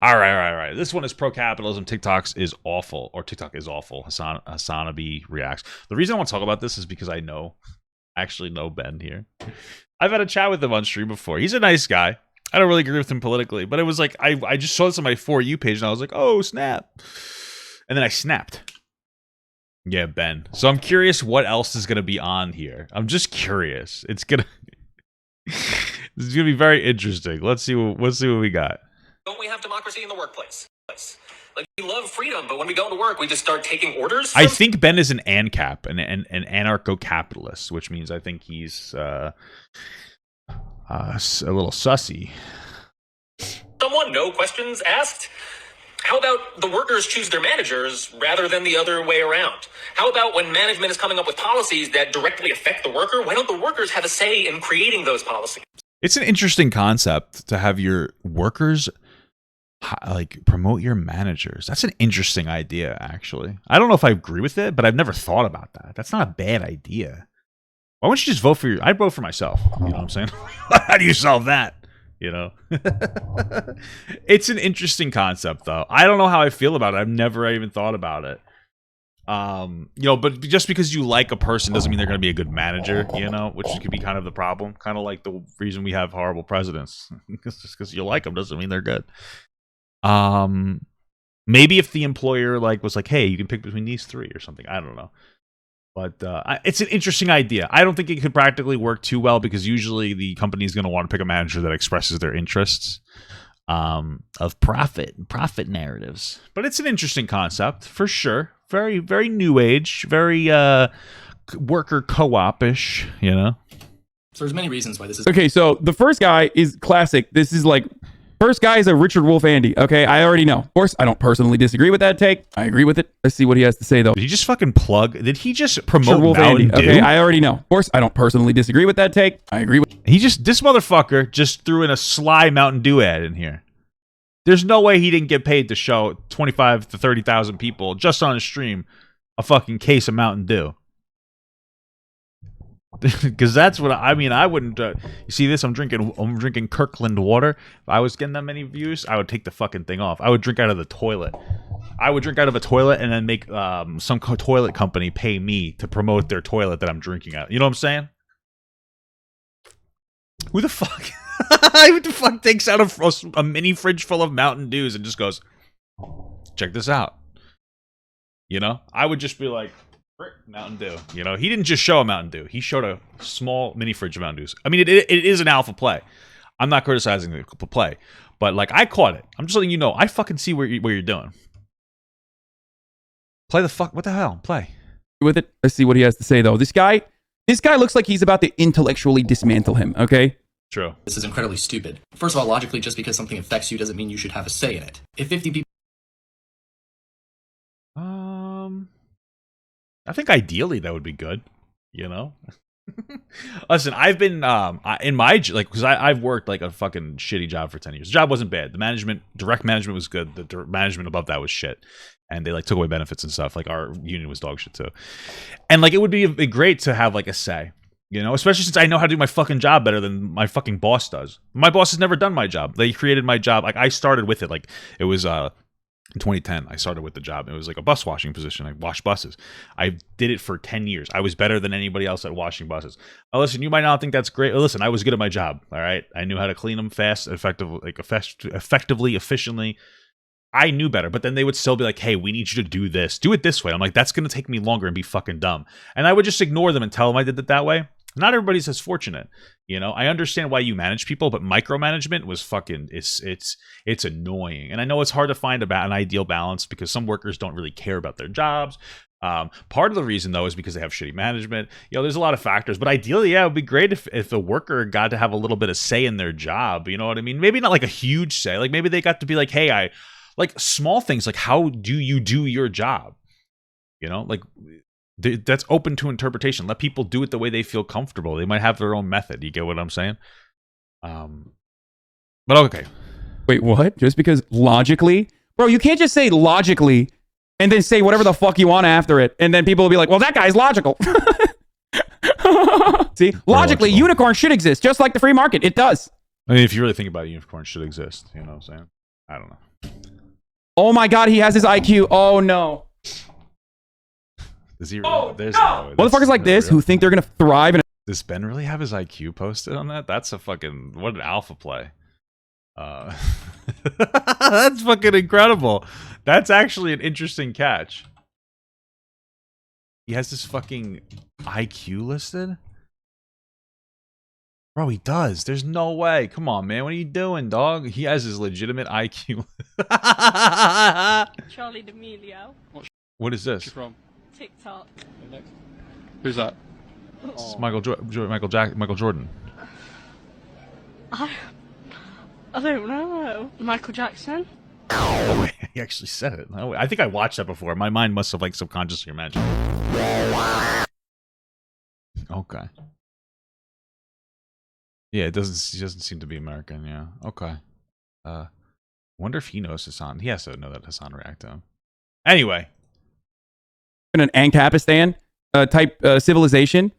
All right. This one is pro-capitalism. TikTok is awful. Hasanabi reacts. The reason I want to talk about this is because I actually know Ben here. I've had a chat with him on stream before. He's a nice guy. I don't really agree with him politically, but it was like, I just saw this on my For You page, and I was like, oh, snap. And then I snapped. Yeah, Ben. So I'm curious what else is going to be on here. I'm just curious. It's going to be very interesting. Let's see what we got. Don't we have democracy in the workplace? Like, we love freedom, but when we go to work, we just start taking orders? I think Ben is an ANCAP, an anarcho-capitalist, which means I think he's a little sussy. Someone, no questions asked? How about the workers choose their managers rather than the other way around? How about when management is coming up with policies that directly affect the worker, why don't the workers have a say in creating those policies? It's an interesting concept to have your workers like promote your managers. That's an interesting idea, actually. I don't know if I agree with it, but I've never thought about that. That's not a bad idea. Why wouldn't you just vote for I'd vote for myself. You know what I'm saying? How do you solve that? You know? It's an interesting concept, though. I don't know how I feel about it. I've never even thought about it. You know, but just because you like a person doesn't mean they're going to be a good manager, you know, which could be kind of the problem. Kind of like the reason we have horrible presidents. Just because you like them doesn't mean they're good. Maybe if the employer was like, hey, you can pick between these three or something. I don't know. But it's an interesting idea. I don't think it could practically work too well because usually the company is going to want to pick a manager that expresses their interests of profit narratives. But it's an interesting concept for sure. Very, very new age, very worker co-op-ish, you know? So there's many reasons why this is... Okay, so the first guy is classic. This is like... First guy is a Richard Wolf Andy. Okay, I already know. Of course, I don't personally disagree with that take. I agree with it. Let's see what he has to say, though. Did he just fucking plug? Did he just promote Wolf Mountain Andy. Dew? Okay, I already know. Of course, I don't personally disagree with that take. I agree with... This motherfucker just threw in a sly Mountain Dew ad in here. There's no way he didn't get paid to show 25 to 30,000 people just on a stream a fucking case of Mountain Dew. Because that's what I mean. I wouldn't. You see this? I'm drinking Kirkland water. If I was getting that many views, I would take the fucking thing off. I would drink out of the toilet. I would drink out of a toilet and then make some toilet company pay me to promote their toilet that I'm drinking out. You know what I'm saying? Who the fuck? Who the fuck takes out a mini fridge full of Mountain Dews and just goes, check this out? You know, I would just be like, Mountain Dew. You know, he didn't just show a Mountain Dew. He showed a small mini fridge of Mountain Dews. I mean, it is an alpha play. I'm not criticizing the play, but like I caught it. I'm just letting you know. I fucking see what you're doing. Play the fuck. What the hell? Play with it. Let's see what he has to say, though. This guy looks like he's about to intellectually dismantle him. Okay. True. This is incredibly stupid. First of all, logically, just because something affects you doesn't mean you should have a say in it. If 50 people... I think ideally that would be good, you know? Listen, I've been, in my, because I've worked like a fucking shitty job for 10 years. The job wasn't bad. The direct management was good. The management above that was shit. And they like took away benefits and stuff. Like our union was dog shit too. And like, it would be great to have like a say, you know, especially since I know how to do my fucking job better than my fucking boss does. My boss has never done my job. They created my job. Like I started with it. Like it was, in 2010, I started with the job. It was like a bus washing position. I washed buses. I did it for 10 years. I was better than anybody else at washing buses. Now, listen, you might not think that's great. Listen, I was good at my job. All right, I knew how to clean them fast, effectively, efficiently. I knew better, but then they would still be like, "Hey, we need you to do this. Do it this way." I'm like, "That's gonna take me longer and be fucking dumb." And I would just ignore them and tell them I did it that way. Not everybody's as fortunate, you know. I understand why you manage people, but micromanagement was fucking it's annoying. And I know it's hard to find an ideal balance because some workers don't really care about their jobs. Part of the reason though is because they have shitty management. You know, there's a lot of factors, but ideally, yeah, it would be great if the worker got to have a little bit of say in their job. You know what I mean? Maybe not like a huge say. Like maybe they got to be like, hey, like small things like how do you do your job? You know, like. That's open to interpretation. Let people do it the way they feel comfortable. They might have their own method. You get what I'm saying? But okay. Wait, what? Just because logically? Bro, you can't just say logically and then say whatever the fuck you want after it. And then people will be like, well, that guy's logical. See? Logically, unicorns should exist, just like the free market. It does. I mean, if you really think about it, unicorns should exist. You know what I'm saying? I don't know. Oh my God, he has his IQ. Oh no. Does he really? There's no. Motherfuckers like this who think they're gonna thrive in. Does Ben really have his IQ posted on that? That's a fucking what an alpha play. That's fucking incredible. That's actually an interesting catch. He has this fucking IQ listed? Bro, he does. There's no way. Come on, man. What are you doing, dog? He has his legitimate IQ. Charlie D'Amelio. What is this? Who's from? TikTok. Who's that? It's Michael Jordan. I don't know. Michael Jackson. Oh, wait, he actually said it. Oh, I think I watched that before. My mind must have like subconsciously imagined. Okay. Yeah, he doesn't seem to be American. Yeah. Okay. Wonder if he knows Hasan. He has to know that Hasan reacted to him. Anyway, in an Ancapistan type civilization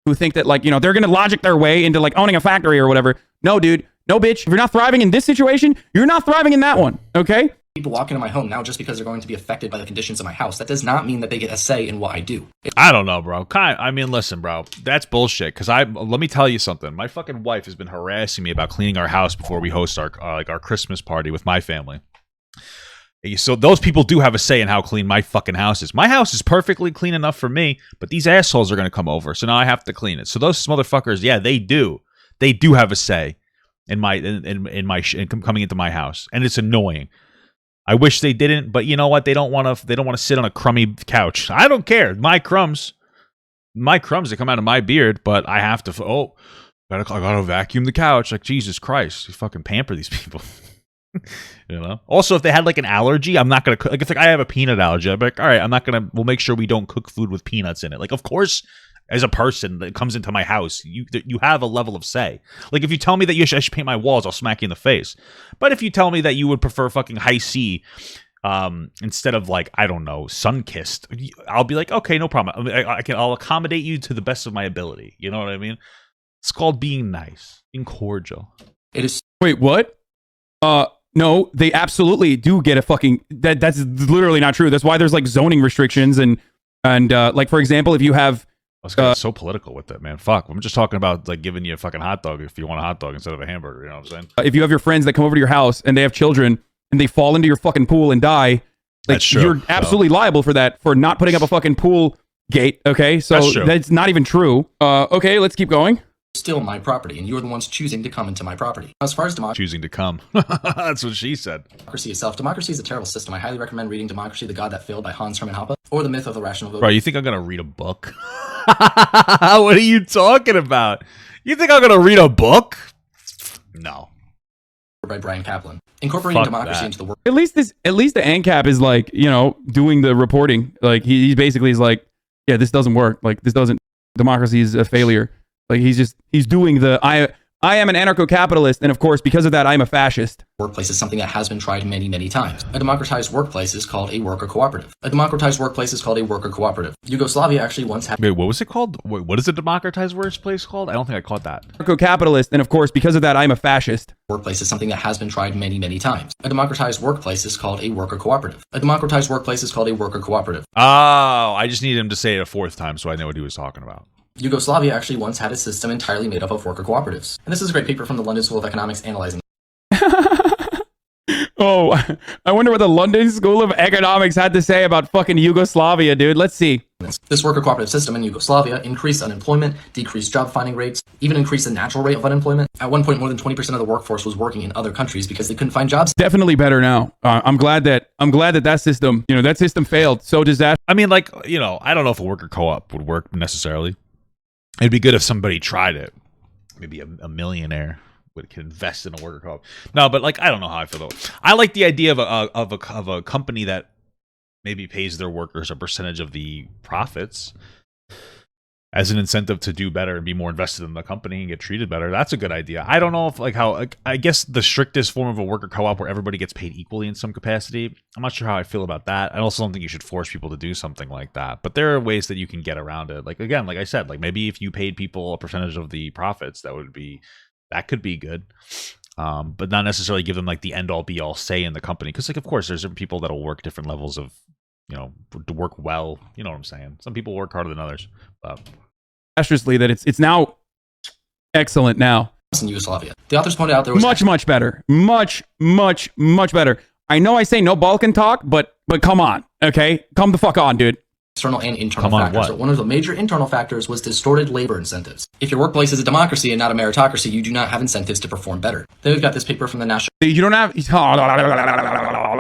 who think that, like, you know, they're going to logic their way into like owning a factory or whatever. No, dude. No, bitch. If you're not thriving in this situation, you're not thriving in that one. Okay? People walk into my home now just because they're going to be affected by the conditions of my house. That does not mean that they get a say in what I do. I don't know, bro. I mean, listen, bro. That's bullshit. Because let me tell you something. My fucking wife has been harassing me about cleaning our house before we host our our Christmas party with my family. So those people do have a say in how clean my fucking house is. My house is perfectly clean enough for me, but these assholes are going to come over. So now I have to clean it. So those motherfuckers, yeah, they do. They do have a say in coming into my house, and it's annoying. I wish they didn't, but you know what? They don't want to sit on a crummy couch. I don't care. My crumbs, they come out of my beard, but I have to. I gotta vacuum the couch. Like, Jesus Christ, you fucking pamper these people. You know. Also, if they had like an allergy, I'm not gonna cook. Like, if I have a peanut allergy, I'm like, all right, we'll make sure we don't cook food with peanuts in it. Like, of course. As a person that comes into my house, you have a level of say. Like, if you tell me that I should paint my walls, I'll smack you in the face. But if you tell me that you would prefer fucking high C instead of, like, I don't know, sun-kissed, I'll be like, okay, no problem. I'll accommodate you to the best of my ability. You know what I mean? It's called being nice, being cordial. It is. Wait, what? No, they absolutely do get a fucking. That's literally not true. That's why there's like zoning restrictions and like, for example, if you have. I was getting so political with that, man. Fuck. I'm just talking about like giving you a fucking hot dog if you want a hot dog instead of a hamburger. You know what I'm saying? If you have your friends that come over to your house and they have children and they fall into your fucking pool and die, like, that's true. You're absolutely liable for that, for not putting up a fucking pool gate. Okay, so that's not even true. Okay, let's keep going. Still my property, and you're the ones choosing to come into my property. As far as choosing to come. That's what she said. Democracy itself. Democracy is a terrible system. I highly recommend reading Democracy, the God That Failed by Hans Hermann Hoppe, or The Myth of the Rational Vote. Bro, you think I'm going to read a book? What are you talking about? You think I'm going to read a book? No. By Brian Kaplan. Incorporating democracy into the work. At least the ANCAP is like, you know, doing the reporting. Like, he basically is like, yeah, this doesn't work. Like, democracy is a failure. Like, he's doing the, I am an anarcho-capitalist, and of course, because of that, I'm a fascist. Workplace is something that has been tried many, many times. A democratized workplace is called a worker cooperative. A democratized workplace is called a worker cooperative. Yugoslavia actually once had... Wait, what was it called? Wait, what is a democratized workplace called? I don't think I caught that. Anarcho-capitalist, and of course, because of that, I'm a fascist. Workplace is something that has been tried many, many times. A democratized workplace is called a worker cooperative. A democratized workplace is called a worker cooperative. Oh, I just needed him to say it a fourth time so I know what he was talking about. Yugoslavia actually once had a system entirely made up of worker cooperatives. And this is a great paper from the London School of Economics analyzing. Oh, I wonder what the London School of Economics had to say about fucking Yugoslavia, dude. Let's see. This worker cooperative system in Yugoslavia increased unemployment, decreased job finding rates, even increased the natural rate of unemployment. At one point, more than 20% of the workforce was working in other countries because they couldn't find jobs. Definitely better now. I'm glad that system, you know, that system failed. So disaster. I mean, like, you know, I don't know if a worker co-op would work necessarily. It'd be good if somebody tried it. Maybe a millionaire could invest in a worker co-op. No, but like, I don't know how I feel though. I like the idea of a company that maybe pays their workers a percentage of the profits as an incentive to do better and be more invested in the company and get treated better. That's a good idea. I don't know if I guess the strictest form of a worker co-op where everybody gets paid equally in some capacity. I'm not sure how I feel about that. I also don't think you should force people to do something like that. But there are ways that you can get around it. Like, again, like I said, like maybe if you paid people a percentage of the profits, that could be good. but not necessarily give them like the end all be all say in the company. Because like, of course, there's different people that'll work different levels of, to work well. You know what I'm saying? Some people work harder than others. Disastrously that it's now excellent now. In Yugoslavia. The authors pointed out there was Much better. Much better. I know I say no Balkan talk, but come on, okay? Come the fuck on, dude. external and internal factors. So one of the major internal factors was distorted labor incentives. If your workplace is a democracy and not a meritocracy, you do not have incentives to perform better. Then we've got this paper from the National... You don't have...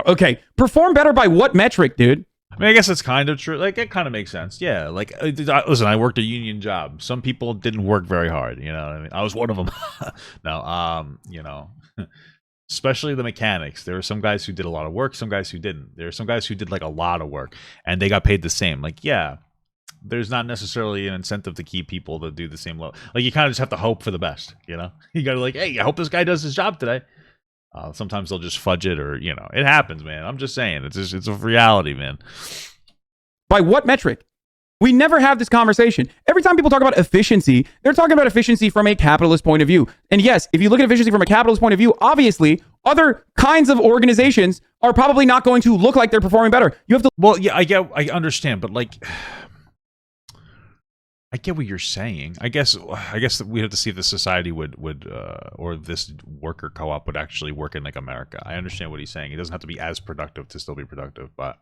Okay, perform better by what metric, dude? I mean, I guess it's kind of true. Like, it kind of makes sense. Yeah. Like, listen, I worked a union job. Some people didn't work very hard. You know what I mean? I was one of them. No, especially the mechanics. There were some guys who did a lot of work, some guys who didn't. There are some guys who did like a lot of work and they got paid the same. Like, yeah, there's not necessarily an incentive to keep people to do the same level. Like, you kind of just have to hope for the best, you know? You got to like, hey, I hope this guy does his job today. Sometimes they'll just fudge it, or it happens, man. I'm just saying, it's a reality, man. By what metric? We never have this conversation. Every time people talk about efficiency, they're talking about efficiency from a capitalist point of view. And yes, if you look at efficiency from a capitalist point of view, obviously other kinds of organizations are probably not going to look like they're performing better. You have to. Well, yeah, I understand, but like, I get what you're saying. I guess we have to see if the society would or this worker co-op would actually work in like America. I understand what he's saying. It doesn't have to be as productive to still be productive, but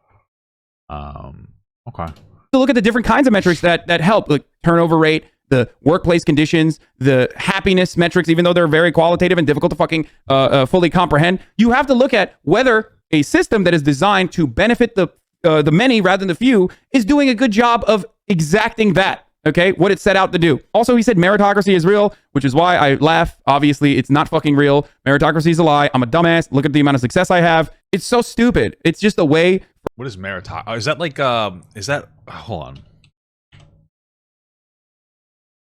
okay. To look at the different kinds of metrics that help, like turnover rate, the workplace conditions, the happiness metrics, even though they're very qualitative and difficult to fucking fully comprehend. You have to look at whether a system that is designed to benefit the many rather than the few is doing a good job of exacting that. Okay, what it set out to do. Also, he said meritocracy is real, which is why I laugh. Obviously, it's not fucking real. Meritocracy is a lie. I'm a dumbass. Look at the amount of success I have. It's so stupid. It's just a way. What is meritocracy? Is that like, hold on.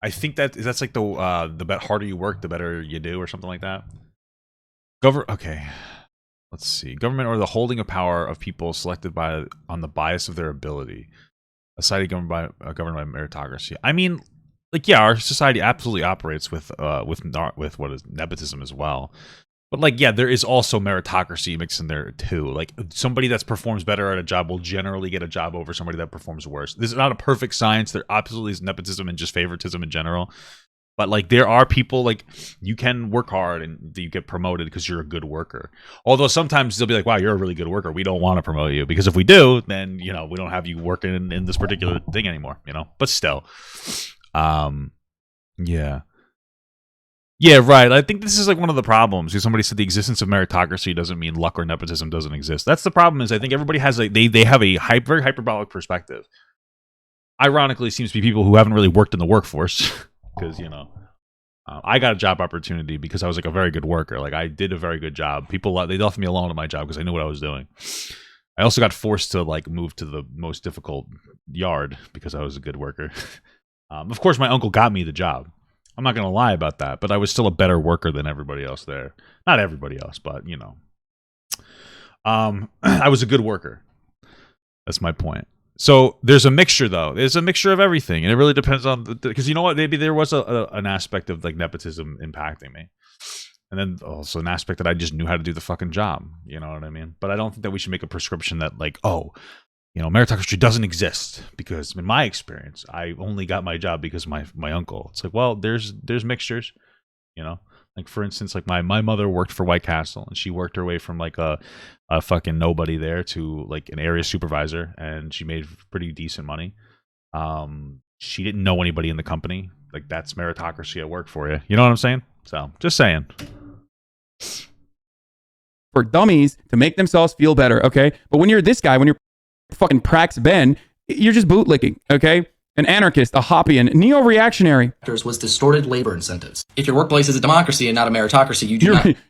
I think that's like the harder you work, the better you do, or something like that. Okay. Let's see. Government or the holding of power of people selected on the bias of their ability. A society governed by meritocracy. I mean, like, yeah, our society absolutely operates with what is nepotism as well. But like, yeah, there is also meritocracy mixed in there too. Like, somebody that performs better at a job will generally get a job over somebody that performs worse. This is not a perfect science. There absolutely is nepotism and just favoritism in general. But like, there are people, like, you can work hard and you get promoted because you're a good worker. Although sometimes they'll be like, wow, you're a really good worker. We don't want to promote you, because if we do, then, we don't have you working in this particular thing anymore, But still, yeah. Yeah, right. I think this is like one of the problems. Somebody said the existence of meritocracy doesn't mean luck or nepotism doesn't exist. That's the problem. Is I think everybody has they have a very hyperbolic perspective. Ironically, it seems to be people who haven't really worked in the workforce. Because, I got a job opportunity because I was like a very good worker. Like, I did a very good job. People, they left me alone at my job because I knew what I was doing. I also got forced to like move to the most difficult yard because I was a good worker. Of course, my uncle got me the job. I'm not going to lie about that, but I was still a better worker than everybody else there. Not everybody else, but, I was a good worker. That's my point. So there's a mixture, though. There's a mixture of everything, and it really depends on because you know what? Maybe there was an aspect of like nepotism impacting me, and then also an aspect that I just knew how to do the fucking job. You know what I mean? But I don't think that we should make a prescription that like, meritocracy doesn't exist, because in my experience, I only got my job because my uncle. It's like, well, there's mixtures, Like, for instance, like my mother worked for White Castle, and she worked her way from like a fucking nobody there to like an area supervisor, and she made pretty decent money. She didn't know anybody in the company. Like, that's meritocracy at work for you. You know what I'm saying? So, just saying. For dummies to make themselves feel better, okay? But when you're this guy, when you're fucking Prax Ben, you're just bootlicking, okay? An anarchist, a Hoppian, neo-reactionary. Was distorted labor incentives. If your workplace is a democracy and not a meritocracy, if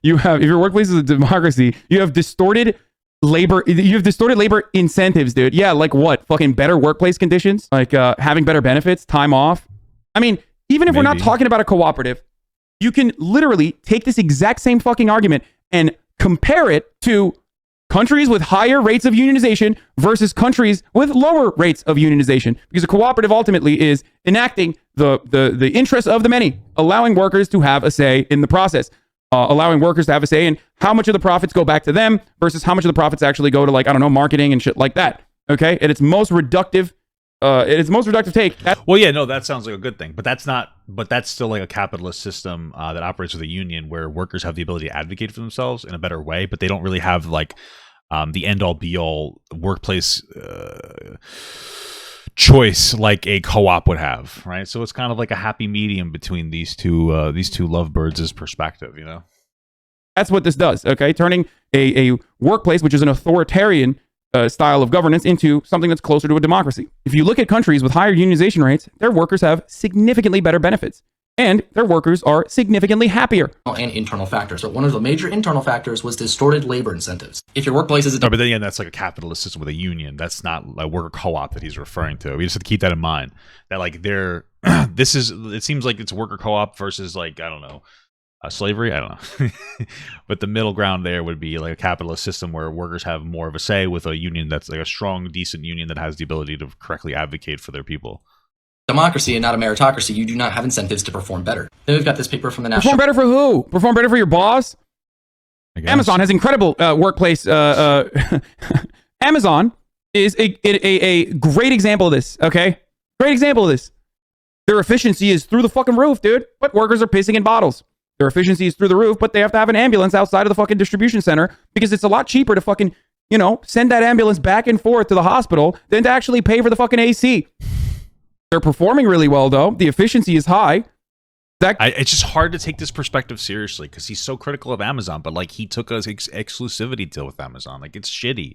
your workplace is a democracy, you have distorted labor incentives, dude. Yeah, like what? Fucking better workplace conditions? Like having better benefits, time off? I mean, even if we're not talking about a cooperative, you can literally take this exact same fucking argument and compare it to countries with higher rates of unionization versus countries with lower rates of unionization. Because a cooperative ultimately is enacting the interests of the many, allowing workers to have a say in the process. allowing workers to have a say in how much of the profits go back to them versus how much of the profits actually go to, like, I don't know, marketing and shit like that. Okay, at its most reductive, take. Well, yeah, no, that sounds like a good thing, but that's not. But that's still like a capitalist system that operates with a union where workers have the ability to advocate for themselves in a better way, but they don't really have like the end all be all workplace choice like a co-op would have, right? So it's kind of like a happy medium between these two lovebirds' perspective, you know. That's what this does. Okay, turning a workplace, which is an authoritarian style of governance, into something that's closer to a democracy. If you look at countries with higher unionization rates, their workers have significantly better benefits, and their workers are significantly happier. And internal factors. But one of the major internal factors was distorted labor incentives. If your workplace is but then again, that's like a capitalist system with a union. That's not a worker co-op that he's referring to. We just have to keep that in mind. That like they're it seems like it's worker co-op versus like, I don't know, slavery. I don't know. But the middle ground there would be like a capitalist system where workers have more of a say with a union that's like a strong, decent union that has the ability to correctly advocate for their people. Democracy and not a meritocracy, you do not have incentives to perform better. Then we've got this paper from the National... Perform better for who? Perform better for your boss? Amazon has incredible workplace. Amazon is a great example of this, okay? Great example of this. Their efficiency is through the fucking roof, dude. But workers are pissing in bottles. Their efficiency is through the roof, but they have to have an ambulance outside of the fucking distribution center because it's a lot cheaper to fucking, you know, send that ambulance back and forth to the hospital than to actually pay for the fucking AC. They're performing really well, though. The efficiency is high. It's just hard to take this perspective seriously because he's so critical of Amazon, but like he took an exclusivity deal with Amazon. Like it's shitty.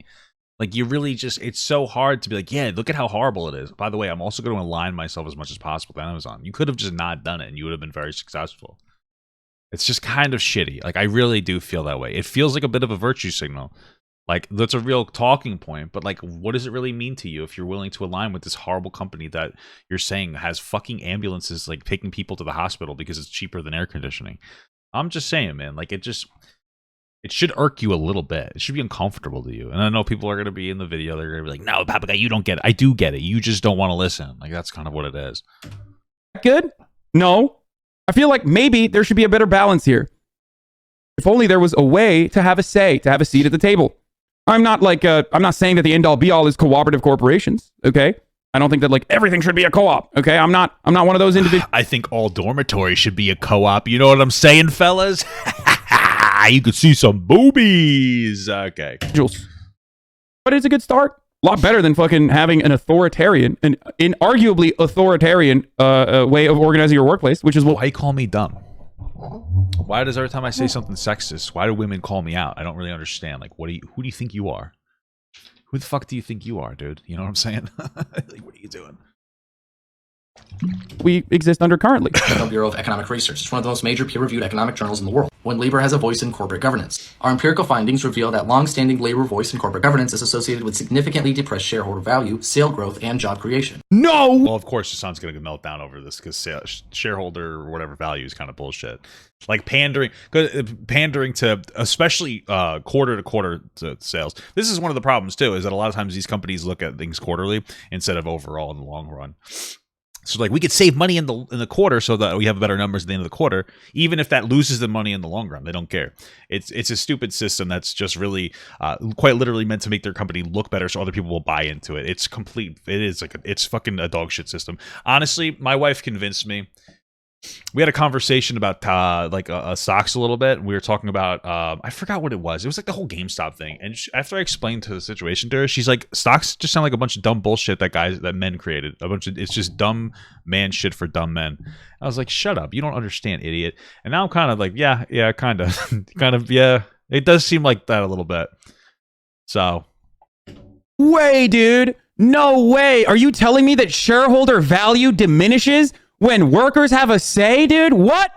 Like you really just, it's so hard to be like, yeah, look at how horrible it is. By the way, I'm also going to align myself as much as possible with Amazon. You could have just not done it and you would have been very successful. It's just kind of shitty. Like I really do feel that way. It feels like a bit of a virtue signal. Like, that's a real talking point, but, like, what does it really mean to you if you're willing to align with this horrible company that you're saying has fucking ambulances, like, taking people to the hospital because it's cheaper than air conditioning? I'm just saying, man, like, it should irk you a little bit. It should be uncomfortable to you. And I know people are going to be in the video, they're going to be like, no, Papa Guy, you don't get it. I do get it. You just don't want to listen. Like, that's kind of what it is. Good? No. I feel like maybe there should be a better balance here. If only there was a way to have a say, to have a seat at the table. I'm not saying that the end all be all is cooperative corporations, okay? I don't think that like everything should be a co-op, okay? I'm not one of those individuals. I think all dormitories should be a co-op. You know what I'm saying, fellas? You could see some boobies. Okay. But it's a good start. A lot better than fucking having an authoritarian, an inarguably authoritarian way of organizing your workplace, which is what... Why you call me dumb? Why does every time I say something sexist, why do women call me out? I don't really understand. Like, who do you think you are? Who the fuck do you think you are, dude? You know what I'm saying? Like, what are you doing? We exist under currently. The Bureau of Economic Research. It's one of the most major peer-reviewed economic journals in the world. When labor has a voice in corporate governance. Our empirical findings reveal that long-standing labor voice in corporate governance is associated with significantly depressed shareholder value, sale growth, and job creation. No! Well, of course, Hasan's going to melt down over this because shareholder or whatever value is kind of bullshit. Like pandering to especially quarter to quarter sales. This is one of the problems too, is that a lot of times these companies look at things quarterly instead of overall in the long run. So like we could save money in the quarter so that we have better numbers at the end of the quarter, even if that loses the money in the long run. They don't care. It's a stupid system that's just really quite literally meant to make their company look better so other people will buy into it. It's it's fucking a dog shit system. Honestly, my wife convinced me. We had a conversation about stocks a little bit. We were talking about I forgot what it was. It was like the whole GameStop thing. And after I explained the situation to her, she's like, "Stocks just sound like a bunch of dumb bullshit that men created. It's just dumb man shit for dumb men." I was like, "Shut up! You don't understand, idiot." And now I'm kind of like, yeah, kind of, yeah. It does seem like that a little bit. So, way, dude, no way. Are you telling me that shareholder value diminishes when workers have a say, dude? What?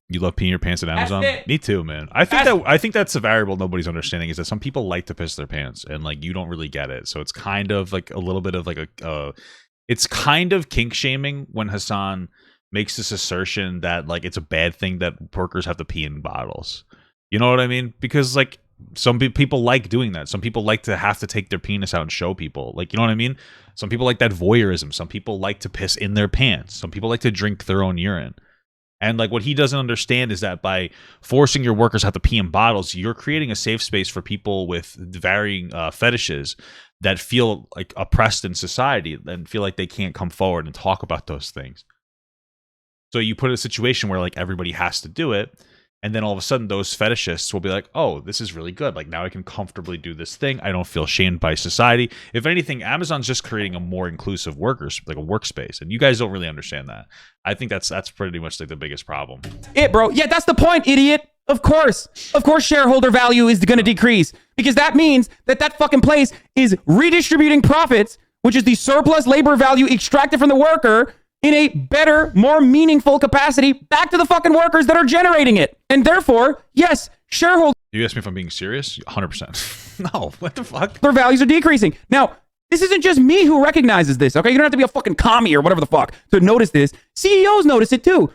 You love peeing your pants at Amazon? Me too, man. I think that's a variable nobody's understanding, is that some people like to piss their pants and like you don't really get it. So it's kind of like a little bit of like it's kind of kink shaming when Hasan makes this assertion that like it's a bad thing that workers have to pee in bottles. You know what I mean? Because like some people like doing that. Some people like to have to take their penis out and show people. Like, you know what I mean? Some people like that voyeurism. Some people like to piss in their pants. Some people like to drink their own urine. And like what he doesn't understand is that by forcing your workers to have to pee in bottles, you're creating a safe space for people with varying fetishes that feel like oppressed in society and feel like they can't come forward and talk about those things. So you put in a situation where like everybody has to do it. And then all of a sudden those fetishists will be like, oh, this is really good. Like now I can comfortably do this thing. I don't feel shamed by society. If anything, Amazon's just creating a more inclusive like a workspace. And you guys don't really understand that. I think that's pretty much like the biggest problem. Bro. Yeah, that's the point, idiot. Of course shareholder value is going to decrease because that means that fucking place is redistributing profits, which is the surplus labor value extracted from the worker, in a better, more meaningful capacity back to the fucking workers that are generating it. And therefore, yes, shareholder You ask me if I'm being serious? 100%. No, what the fuck? their values are decreasing. Now, this isn't just me who recognizes this, okay? You don't have to be a fucking commie or whatever the fuck to notice this. CEOs notice it too.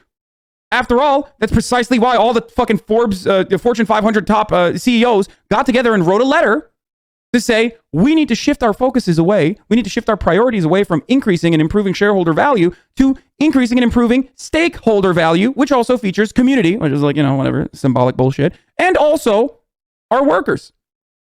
After all, that's precisely why all the fucking Forbes, the Fortune 500 top CEOs got together and wrote a letter to say, we need to shift our focuses away. We need to shift our priorities away from increasing and improving shareholder value to increasing and improving stakeholder value, which also features community, which is like, whatever, symbolic bullshit, and also our workers.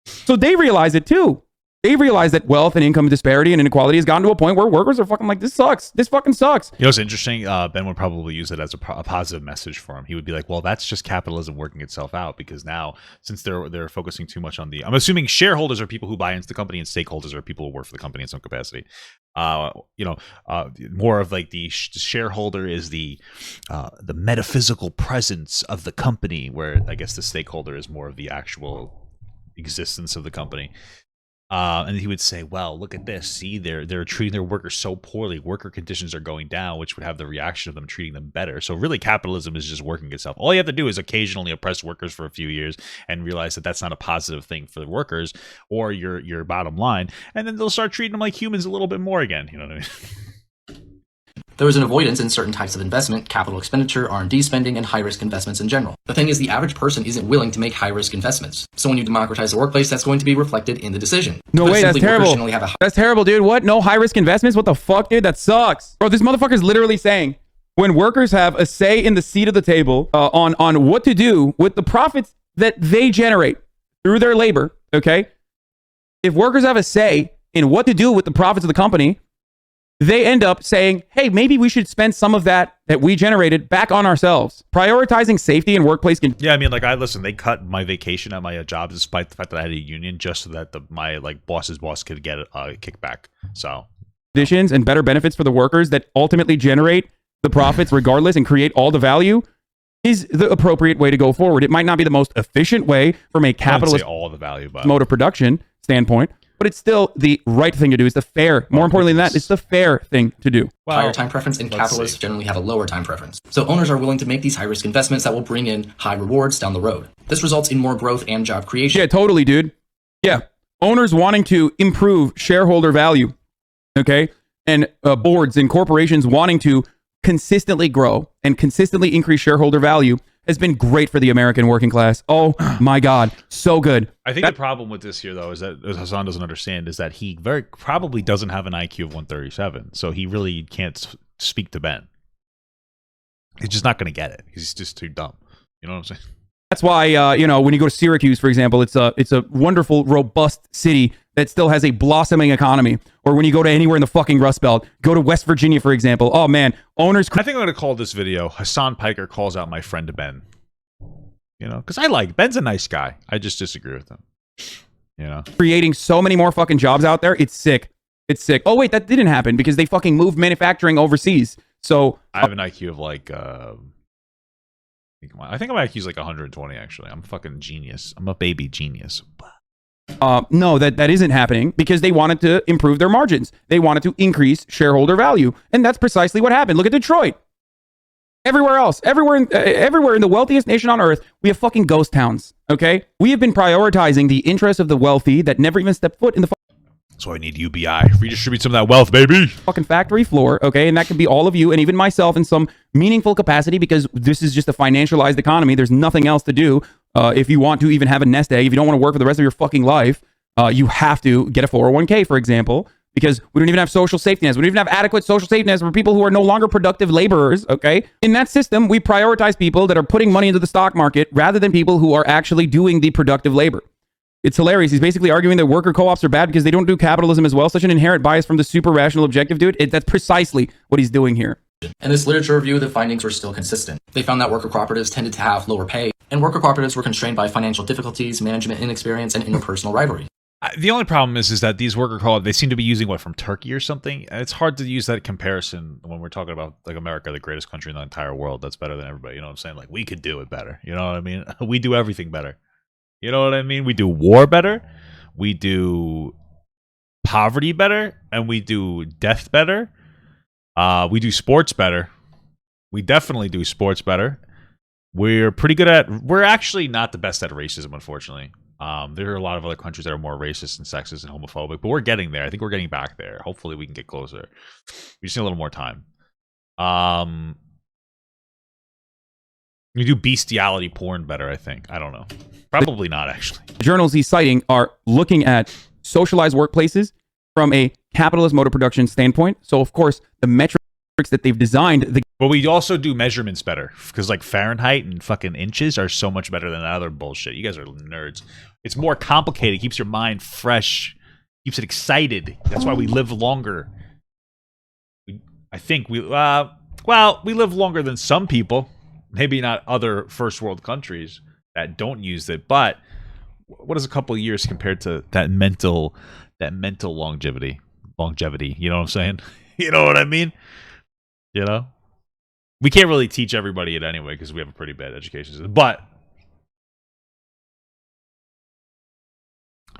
So they realize it too. They realize that wealth and income disparity and inequality has gotten to a point where workers are fucking like, this sucks. This fucking sucks. You know what's interesting? Ben would probably use it as a positive message for him. He would be like, well, that's just capitalism working itself out because now, since they're focusing too much on I'm assuming shareholders are people who buy into the company and stakeholders are people who work for the company in some capacity. More of like the shareholder is the metaphysical presence of the company, where I guess the stakeholder is more of the actual existence of the company. And he would say, well, look at this. See, they're treating their workers so poorly. Worker conditions are going down, which would have the reaction of them treating them better. So really, capitalism is just working itself. All you have to do is occasionally oppress workers for a few years and realize that that's not a positive thing for the workers or your bottom line. And then they'll start treating them like humans a little bit more again. You know what I mean? There is an avoidance in certain types of investment, capital expenditure, R&D spending, and high-risk investments in general. The thing is, the average person isn't willing to make high-risk investments. So when you democratize the workplace, that's going to be reflected in the decision. No way, that's terrible. Have That's terrible, dude. What? No high-risk investments? What the fuck, dude? That sucks. Bro, this motherfucker's literally saying, when workers have a say in the seat of the table on what to do with the profits that they generate through their labor, okay? If workers have a say in what to do with the profits of the company, they end up saying, hey, maybe we should spend some of that we generated back on ourselves. Prioritizing safety and workplace. Yeah, I mean, like, they cut my vacation at my job despite the fact that I had a union just so that my boss's boss could get a kickback. So conditions and better benefits for the workers that ultimately generate the profits regardless and create all the value is the appropriate way to go forward. It might not be the most efficient way from a capitalist all the value, but mode of production standpoint, but it's still the right thing to do. It's the fair. More importantly than that, it's the fair thing to do. Well, higher time preference, and capitalists generally have a lower time preference. So owners are willing to make these high-risk investments that will bring in high rewards down the road. This results in more growth and job creation. Yeah, totally, dude. Yeah. Owners wanting to improve shareholder value, okay? And boards and corporations wanting to consistently grow and consistently increase shareholder value has been great for the American working class. Oh my God, so good. I think the problem with this here, though, is that Hasan doesn't understand is that he very probably doesn't have an IQ of 137, so he really can't speak to Ben. He's just not going to get it. He's just too dumb. You know what I'm saying? That's why, when you go to Syracuse, for example, it's a wonderful, robust city that still has a blossoming economy. Or when you go to anywhere in the fucking Rust Belt, go to West Virginia, for example. Oh man, owners. I think I'm going to call this video Hasan Piker calls out my friend Ben. Because Ben's a nice guy. I just disagree with him. Creating so many more fucking jobs out there. It's sick. It's sick. Oh wait, that didn't happen because they fucking moved manufacturing overseas. So I have an IQ of I think my IQ is 120, actually. I'm a fucking genius. I'm a baby genius. No, that isn't happening because they wanted to improve their margins. They wanted to increase shareholder value. And that's precisely what happened. Look at Detroit. Everywhere else, everywhere in the wealthiest nation on earth, we have fucking ghost towns, okay? We have been prioritizing the interests of the wealthy that never even stepped foot in the So I need UBI. Redistribute some of that wealth, baby. Fucking factory floor, okay? And that could be all of you and even myself in some meaningful capacity because this is just a financialized economy. There's nothing else to do. If you want to even have a nest egg, if you don't want to work for the rest of your fucking life, you have to get a 401k, for example, because we don't even have social safety nets. We don't even have adequate social safety nets for people who are no longer productive laborers, okay? In that system, we prioritize people that are putting money into the stock market rather than people who are actually doing the productive labor. It's hilarious. He's basically arguing that worker co-ops are bad because they don't do capitalism as well. Such an inherent bias from the super rational objective, dude. That's precisely what he's doing here. In this literature review, the findings were still consistent. They found that worker cooperatives tended to have lower pay, and worker cooperatives were constrained by financial difficulties, management inexperience, and interpersonal rivalry. The only problem is that these worker co-op, they seem to be using what, from Turkey or something. It's hard to use that comparison when we're talking about like America, the greatest country in the entire world. That's better than everybody. You know what I'm saying? Like, we could do it better. You know what I mean? We do everything better. You know what I mean? We do war better. We do poverty better, and we do death better. We do sports better. We definitely do sports better. We're pretty good at... We're actually not the best at racism, unfortunately. There are a lot of other countries that are more racist and sexist and homophobic, but we're getting there. I think we're getting back there. Hopefully we can get closer. We just need a little more time. We do bestiality porn better, I think. I don't know. Probably not, actually. The journals he's citing are looking at socialized workplaces from a capitalist mode of production standpoint. So, of course, the metrics that they've designed... But we also do measurements better, because like Fahrenheit and fucking inches are so much better than that other bullshit. You guys are nerds. It's more complicated. It keeps your mind fresh. Keeps it excited. That's why we live longer. I think we... well, we live longer than some people. Maybe not other first world countries that don't use it, but what is a couple of years compared to that mental longevity? You know what I'm saying? You know what I mean? You know? We can't really teach everybody it anyway because we have a pretty bad education system. But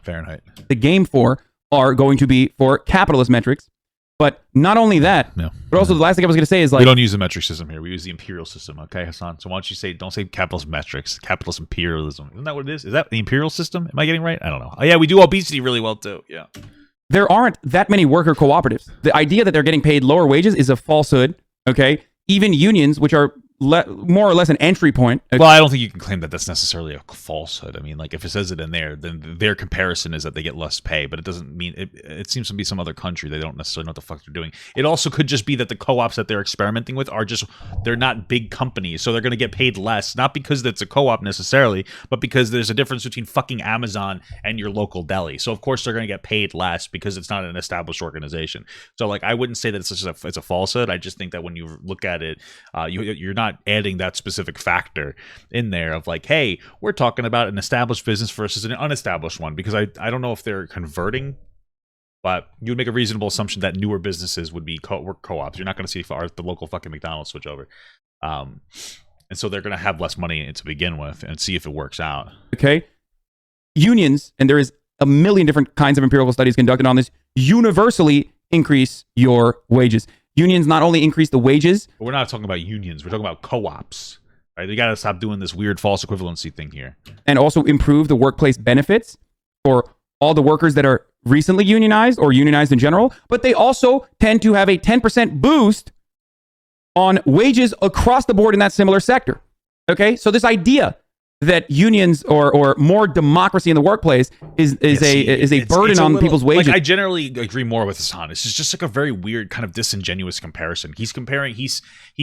Fahrenheit. The game for are going to be for capitalist metrics. But not only that, no. But also the last thing I was going to say is like... We don't use the metric system here. We use the imperial system, okay, Hasan? So why don't you say... Don't say capitalist metrics. Capitalist imperialism. Isn't that what it is? Is that the imperial system? Am I getting right? I don't know. Oh, yeah, we do obesity really well, too. Yeah. There aren't that many worker cooperatives. The idea that they're getting paid lower wages is a falsehood, okay? Even unions, which are more or less an entry point. Well, I don't think you can claim that that's necessarily a falsehood. I mean, like, if it says it in there, then their comparison is that they get less pay, but it doesn't mean... It seems to be some other country. They don't necessarily know what the fuck they're doing. It also could just be that the co-ops that they're experimenting with are just... They're not big companies, so they're going to get paid less, not because it's a co-op necessarily, but because there's a difference between fucking Amazon and your local deli. So, of course, they're going to get paid less because it's not an established organization. So, like, I wouldn't say that it's a falsehood. I just think that when you look at it, you're not adding that specific factor in there of like, hey, we're talking about an established business versus an unestablished one, because I don't know if they're converting, but you would make a reasonable assumption that newer businesses would be work co-ops. You're not going to see the local fucking McDonald's switch over. And so they're going to have less money to begin with and see if it works out. Okay. Unions, and there is a million different kinds of empirical studies conducted on this, universally increase your wages. Unions not only increase the wages... But we're not talking about unions. We're talking about co-ops. Right? You got to stop doing this weird false equivalency thing here. And also improve the workplace benefits for all the workers that are recently unionized or unionized in general. But they also tend to have a 10% boost on wages across the board in that similar sector. Okay? So this idea that unions or more democracy in the workplays is a burden on people's wages. Like, I generally agree more with Hasan. This is just like a very weird kind of disingenuous comparison. He's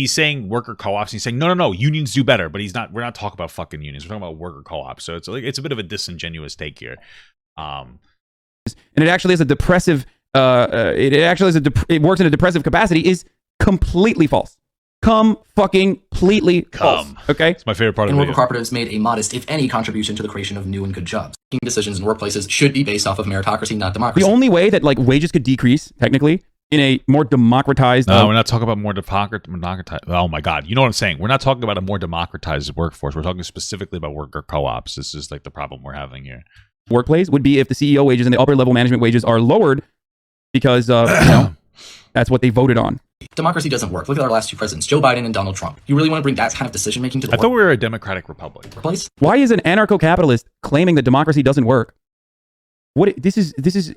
saying worker co-ops. And he's saying no, unions do better, but we're not talking about fucking unions. We're talking about worker co-ops. So it's a bit of a disingenuous take here. And it actually has a depressive. It works in a depressive capacity. Is completely false. Completely false. Okay? It's my favorite part of the video. Worker cooperatives made a modest, if any, contribution to the creation of new and good jobs. Decisions in workplaces should be based off of meritocracy, not democracy. The only way that like wages could decrease, technically, in a more democratized... No, we're not talking about more democratized... Oh my God. You know what I'm saying? We're not talking about a more democratized workforce. We're talking specifically about worker co-ops. This is like the problem we're having here. Workplace would be if the CEO wages and the upper level management wages are lowered because that's what they voted on. Democracy doesn't work. Look at our last two presidents, Joe Biden and Donald Trump. You really want to bring that kind of decision making to the I thought we were a democratic republic. Workplace? Why is an anarcho-capitalist claiming that democracy doesn't work? This is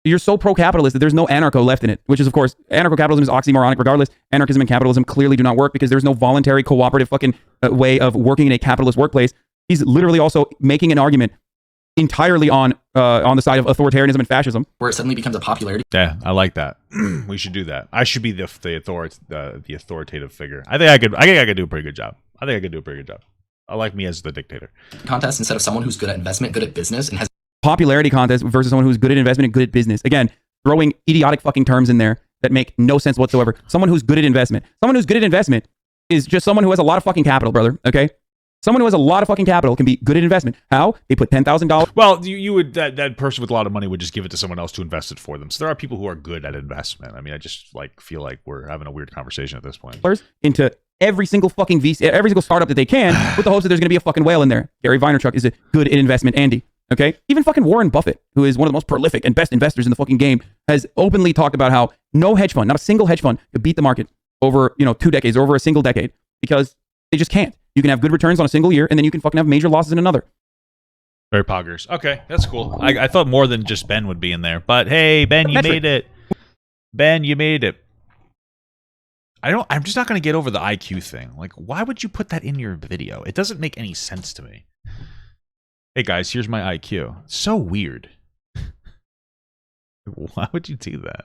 you're so pro-capitalist that there's no anarcho left in it, which is, of course, anarcho-capitalism is oxymoronic regardless. Anarchism and capitalism clearly do not work because there's no voluntary cooperative fucking way of working in a capitalist workplace. He's literally also making an argument entirely on the side of authoritarianism and fascism. where it suddenly becomes a popularity Yeah, I like that. We should do that. I should be the authoritative figure. I think I could do a pretty good job. I like me as the dictator. contest instead of someone who's good at investment, good at business, and has Popularity contest versus someone who's good at investment and good at business. Again, throwing idiotic fucking terms in there that make no sense whatsoever. Someone who's good at investment. Someone who's good at investment is just someone who has a lot of fucking capital, brother. Okay? Someone who has a lot of fucking capital can be good at investment. How? They put $10,000. Well, you would that person with a lot of money would just give it to someone else to invest it for them. So there are people who are good at investment. I mean, I just like feel like we're having a weird conversation at this point. Into every single fucking VC, every single startup that they can, with the hopes that there's going to be a fucking whale in there. Gary Vaynerchuk is a good at investment, Andy. Okay? Even fucking Warren Buffett, who is one of the most prolific and best investors in the fucking game, has openly talked about how no hedge fund, not a single hedge fund, could beat the market over 2 decades or over a single decade because they just can't. You can have good returns on a single year, and then you can fucking have major losses in another. Very poggers. Okay, that's cool. I thought more than just Ben would be in there, but hey, Ben, you made it. Ben, you made it. I'm just not going to get over the IQ thing. Like, why would you put that in your video? It doesn't make any sense to me. Hey guys, here's my IQ. It's so weird. Why would you do that?